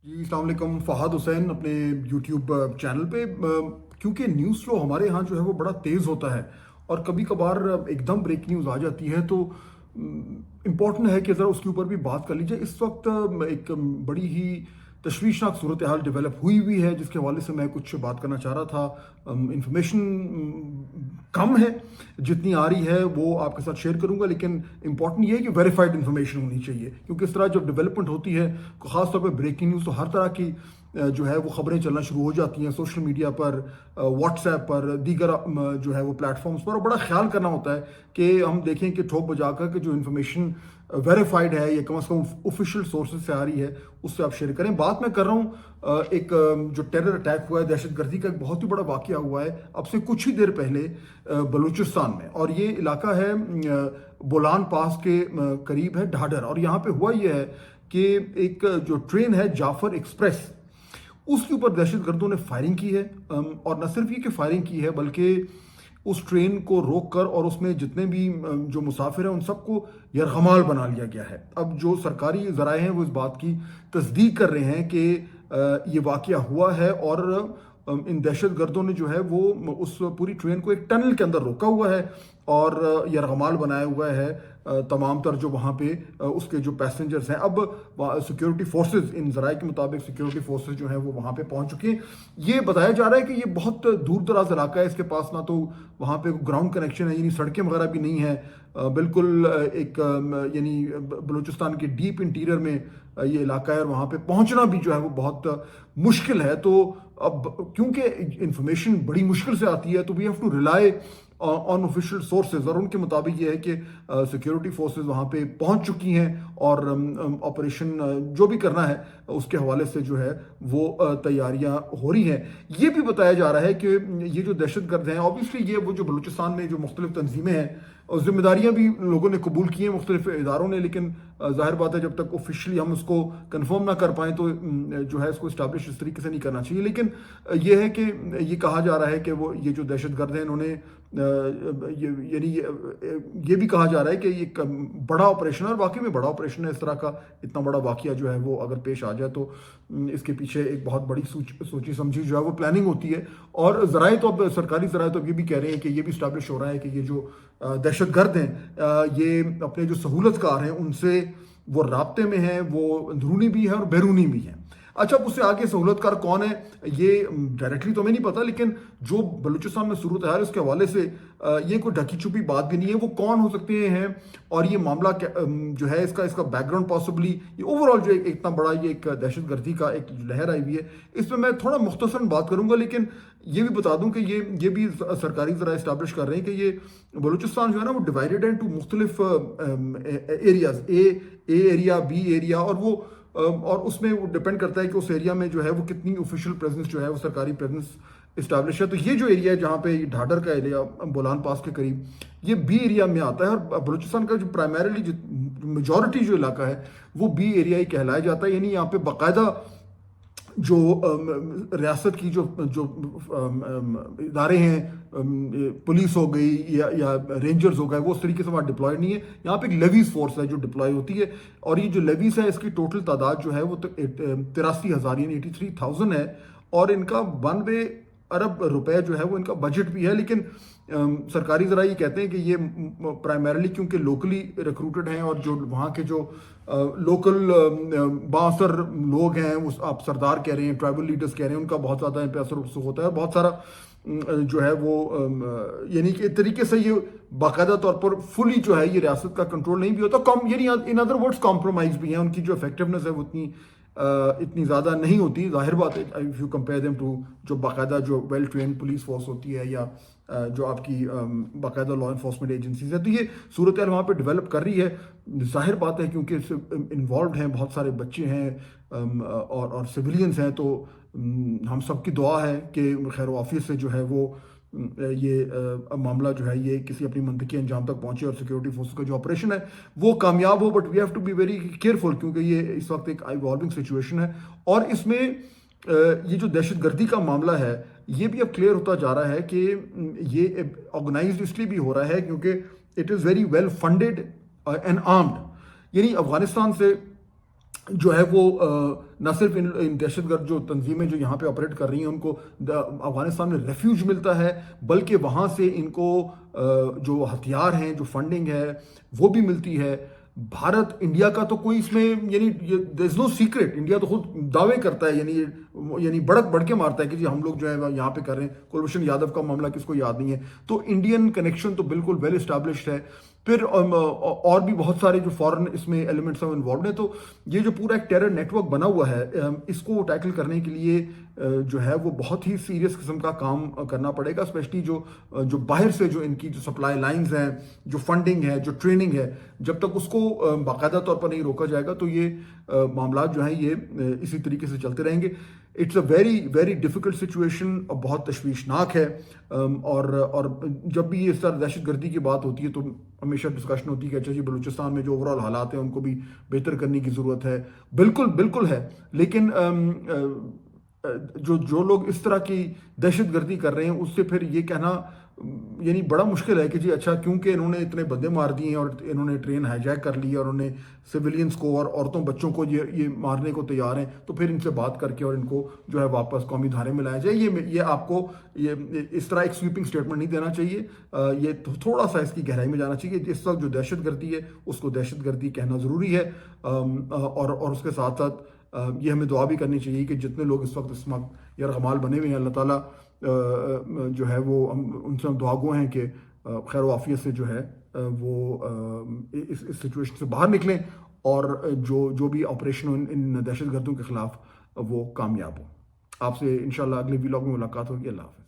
جی السلام علیکم، فہد حسین اپنے یوٹیوب چینل پہ کیونکہ نیوز فلو ہمارے ہاں جو ہے وہ بڑا تیز ہوتا ہے اور کبھی کبھار ایک دم بریک نیوز آ جاتی ہے تو امپورٹنٹ ہے کہ ذرا اس کے اوپر بھی بات کر لیجیے۔ اس وقت ایک بڑی ہی تشویشناک صورتحال ڈیولپ ہوئی ہے جس کے حوالے سے میں کچھ بات کرنا چاہ رہا تھا۔ انفارمیشن کم ہے، جتنی آ رہی ہے وہ آپ کے ساتھ شیئر کروں گا، لیکن امپورٹنٹ یہ ہے کہ ویریفائڈ انفارمیشن ہونی چاہیے، کیونکہ اس طرح جب ڈیولپمنٹ ہوتی ہے خاص طور پہ بریکنگ نیوز تو ہر طرح کی جو ہے وہ خبریں چلنا شروع ہو جاتی ہیں سوشل میڈیا پر، واٹس ایپ پر، دیگر جو ہے وہ پلیٹ فارمز پر، اور بڑا خیال کرنا ہوتا ہے کہ ہم دیکھیں کہ ٹھوک بجا کر کہ جو انفارمیشن ویریفائڈ ہے یا کم از کم آفیشیل سورسز سے آ رہی ہے اس سے آپ شیئر کریں۔ بات میں کر رہا ہوں ایک جو ٹیرر اٹیک ہوا ہے، دہشت گردی کا ایک بہت ہی بڑا واقعہ ہوا ہے اب سے کچھ ہی دیر پہلے بلوچستان میں، اور یہ علاقہ ہے بولان پاس کے قریب ہے ڈھاڈر، اور یہاں پہ ہوا یہ ہے کہ ایک جو ٹرین ہے جعفر ایکسپریس، اس کے اوپر دہشت گردوں نے فائرنگ کی ہے، اور نہ صرف یہ کہ فائرنگ کی ہے بلکہ اس ٹرین کو روک کر اور اس میں جتنے بھی جو مسافر ہیں ان سب کو یرغمال بنا لیا گیا ہے۔ اب جو سرکاری ذرائع ہیں وہ اس بات کی تصدیق کر رہے ہیں کہ یہ واقعہ ہوا ہے، اور ان دہشت گردوں نے جو ہے وہ اس پوری ٹرین کو ایک ٹنل کے اندر روکا ہوا ہے اور یرغمال بنایا ہوا ہے تمام تر جو وہاں پہ اس کے جو پیسنجرز ہیں۔ اب سیکیورٹی فورسز، ان ذرائع کے مطابق سیکیورٹی فورسز جو ہیں وہ وہاں پہ پہنچ چکے ہیں۔ یہ بتایا جا رہا ہے کہ یہ بہت دور دراز علاقہ ہے، اس کے پاس نہ تو وہاں پہ گراؤنڈ کنیکشن ہے، یعنی سڑکیں وغیرہ بھی نہیں ہیں، بالکل ایک یعنی بلوچستان کے ڈیپ انٹیریئر میں یہ علاقہ ہے، اور وہاں پہ پہنچنا بھی جو ہے وہ بہت مشکل ہے۔ تو اب کیونکہ انفارمیشن بڑی مشکل سے آتی ہے تو we have to rely on official sources, اور ان کے مطابق یہ ہے کہ سیکیورٹی فورسز وہاں پہ پہنچ چکی ہیں اور آپریشن جو بھی کرنا ہے اس کے حوالے سے جو ہے وہ تیاریاں ہو رہی ہیں۔ یہ بھی بتایا جا رہا ہے کہ یہ جو دہشت گرد ہیں، اوبیسلی یہ وہ جو بلوچستان میں جو مختلف تنظیمیں ہیں اور ذمہ داریاں بھی لوگوں نے قبول کی ہیں مختلف اداروں نے، لیکن ظاہر بات ہے جب تک آفیشلی ہم اس کو کنفرم نہ کر پائیں تو جو ہے اس کو اسٹیبلش اس طریقے سے نہیں کرنا چاہیے۔ لیکن یہ ہے کہ یہ کہا جا رہا ہے کہ وہ یہ جو دہشت گرد ہیں انہوں نے یعنی یہ بھی کہا جا رہا ہے کہ یہ ایک بڑا آپریشن ہے، اور واقعی میں بڑا آپریشن ہے۔ اس طرح کا اتنا بڑا واقعہ جو ہے وہ اگر پیش آ جائے تو اس کے پیچھے ایک بہت بڑی سوچی سمجھی جو ہے وہ پلاننگ ہوتی ہے، اور ذرائع تو اب سرکاری ذرائع تو اب یہ بھی کہہ رہے ہیں کہ یہ بھی اسٹیبلش ہو رہا ہے کہ یہ جو دہشت گرد ہیں یہ اپنے جو سہولت کار ہیں ان سے وہ رابطے میں ہیں، وہ اندرونی بھی ہیں اور بیرونی بھی ہیں۔ اچھا، اب اس سے آگے سہولت کار کون ہے یہ ڈائریکٹلی تو ہمیں نہیں پتا، لیکن جو بلوچستان میں صورتحال ہے اس کے حوالے سے یہ کوئی ڈھکی چھپی بات بھی نہیں ہے، وہ کون ہو سکتے ہیں اور یہ معاملہ جو ہے اس کا بیک گراؤنڈ پاسبلی یہ اوور آل جو اتنا بڑا یہ ایک دہشت گردی کا ایک لہر آئی ہوئی ہے، اس میں تھوڑا مختصراً بات کروں گا، لیکن یہ بھی بتا دوں کہ یہ بھی سرکاری ذرائع اسٹیبلش کر رہے ہیں کہ یہ بلوچستان جو ہے نا وہ ڈیوائڈیڈ ہے انٹو مختلف areas, a area, be area, اور اس میں وہ ڈپینڈ کرتا ہے کہ اس ایریا میں جو ہے وہ کتنی آفیشیل پریزنس جو ہے وہ سرکاری پریزنس اسٹیبلش ہے۔ تو یہ جو ایریا ہے جہاں پہ ڈھاڈر کا ایریا بولان پاس کے قریب یہ بی ایریا میں آتا ہے، اور بلوچستان کا جو پرائمریلی میجورٹی جو علاقہ ہے وہ بی ایریا ہی کہلایا جاتا ہے، یعنی یہاں پہ باقاعدہ جو ریاست کی جو ادارے ہیں، پولیس ہو گئی یا رینجرز ہو گئے، وہ اس طریقے سے وہاں ڈپلائڈ نہیں ہے۔ یہاں پہ ایک لیویز فورس ہے جو ڈپلائی ہوتی ہے، اور یہ جو لیویز ہے اس کی ٹوٹل تعداد جو ہے وہ 83,000 یعنی 83,000 ہے، اور ان کا 92 ارب روپے جو ہے وہ ان کا بجٹ بھی ہے۔ لیکن سرکاری ذرائع یہ کہتے ہیں کہ یہ پرائمریلی کیونکہ لوکلی ریکروٹڈ ہیں، اور جو وہاں کے جو لوکل بااثر لوگ ہیں، آپ سردار کہہ رہے ہیں، ٹرائبل لیڈرز کہہ رہے ہیں، ان کا بہت زیادہ ان پہ اثر رسوخ ہوتا ہے، اور بہت سارا جو ہے وہ یعنی کہ ایک طریقے سے یہ باقاعدہ طور پر فلی جو ہے یہ ریاست کا کنٹرول نہیں بھی ہوتا، یعنی ان ادر ورڈز کمپرومائز بھی ہیں، ان کی جو افیکٹونیس ہے وہ اتنی زیادہ نہیں ہوتی۔ ظاہر بات ہے if you compare them to جو باقاعدہ جو ویل ٹرینڈ پولیس فورس ہوتی ہے یا جو آپ کی باقاعدہ لا انفورسمنٹ ایجنسیز ہیں، تو یہ صورتحال وہاں پہ ڈیولپ کر رہی ہے۔ ظاہر بات ہے کیونکہ اس سے انوالوڈ ہیں بہت سارے بچے ہیں اور سویلینز ہیں، تو ہم سب کی دعا ہے کہ خیر و عافیت سے جو ہے وہ یہ معاملہ جو ہے یہ کسی اپنی منطقی انجام تک پہنچے، اور سیکیورٹی فورسز کا جو آپریشن ہے وہ کامیاب ہو، but we have to be very careful, کیونکہ یہ اس وقت ایک ایوالونگ سچویشن ہے، اور اس میں یہ جو دہشت گردی کا معاملہ ہے یہ بھی اب کلیئر ہوتا جا رہا ہے کہ یہ آرگنائزڈ اس لیے بھی ہو رہا ہے کیونکہ it is very well funded and armed, یعنی افغانستان سے جو ہے وہ نہ صرف ان دہشت گرد جو تنظیمیں جو یہاں پہ آپریٹ کر رہی ہیں ان کو افغانستان میں ریفیوج ملتا ہے، بلکہ وہاں سے ان کو جو ہتھیار ہیں، جو فنڈنگ ہے وہ بھی ملتی ہے۔ بھارت انڈیا کا تو کوئی اس میں یعنی دیر از نو سیکرٹ، انڈیا تو خود دعوے کرتا ہے، یعنی بڑھ کے مارتا ہے کہ جی ہم لوگ جو ہے یہاں پہ کر رہے ہیں۔ کلبھوشن یادو کا معاملہ کس کو یاد نہیں ہے؟ تو انڈین کنیکشن تو بالکل ویل اسٹیبلشڈ ہے۔ پھر اور بھی بہت سارے جو فورن اس میں ایلیمنٹس ہیں انوالوڈ ہیں۔ تو یہ جو پورا ایک ٹیرر نیٹ ورک بنا ہوا ہے، اس کو ٹیکل کرنے کے لیے جو ہے وہ بہت ہی سیریس قسم کا کام کرنا پڑے گا، اسپیشلی جو باہر سے جو ان کی جو سپلائی لائنز ہیں، جو فنڈنگ ہے، جو ٹریننگ ہے، جب تک اس کو باقاعدہ طور پر نہیں روکا جائے گا تو یہ معاملات جو ہیں یہ اسی طریقے سے چلتے رہیں گے۔ It's a very very difficult situation, بہت تشویشناک ہے۔ اور جب بھی یہ اس طرح دہشت گردی کی بات ہوتی ہے تو ہمیشہ ڈسکشن ہوتی ہے کہ اچھا جی بلوچستان میں جو اوور آل حالات ہیں ان کو بھی بہتر کرنے کی ضرورت ہے۔ بالکل بالکل ہے، لیکن جو لوگ اس طرح کی دہشت گردی کر رہے ہیں اس سے پھر یہ کہنا یعنی بڑا مشکل ہے کہ جی اچھا کیونکہ انہوں نے اتنے بندے مار دیے ہیں اور انہوں نے ٹرین ہائی جیک کر لی ہے اور انہوں نے سویلینز کو اور عورتوں بچوں کو یہ مارنے کو تیار ہیں، تو پھر ان سے بات کر کے اور ان کو جو ہے واپس قومی دھارے میں لایا جائے۔ یہ آپ کو یہ اس طرح ایک سویپنگ سٹیٹمنٹ نہیں دینا چاہیے، یہ تھوڑا سا اس کی گہرائی میں جانا چاہیے۔ اس وقت جو دہشت گردی ہے اس کو دہشت گردی کہنا ضروری ہے، اور اس کے ساتھ ساتھ یہ ہمیں دعا بھی کرنی چاہیے کہ جتنے لوگ اس وقت یرغمال بنے ہوئے ہیں، اللہ تعالیٰ جو ہے وہ ان سے ہم دعا گو ہیں کہ خیر و عافیت سے جو ہے وہ اس سچویشن سے باہر نکلیں، اور جو بھی آپریشن ان دہشت گردوں کے خلاف وہ کامیاب ہو۔ آپ سے انشاءاللہ اگلے ویلاگ میں ملاقات ہوگی۔ اللہ حافظ۔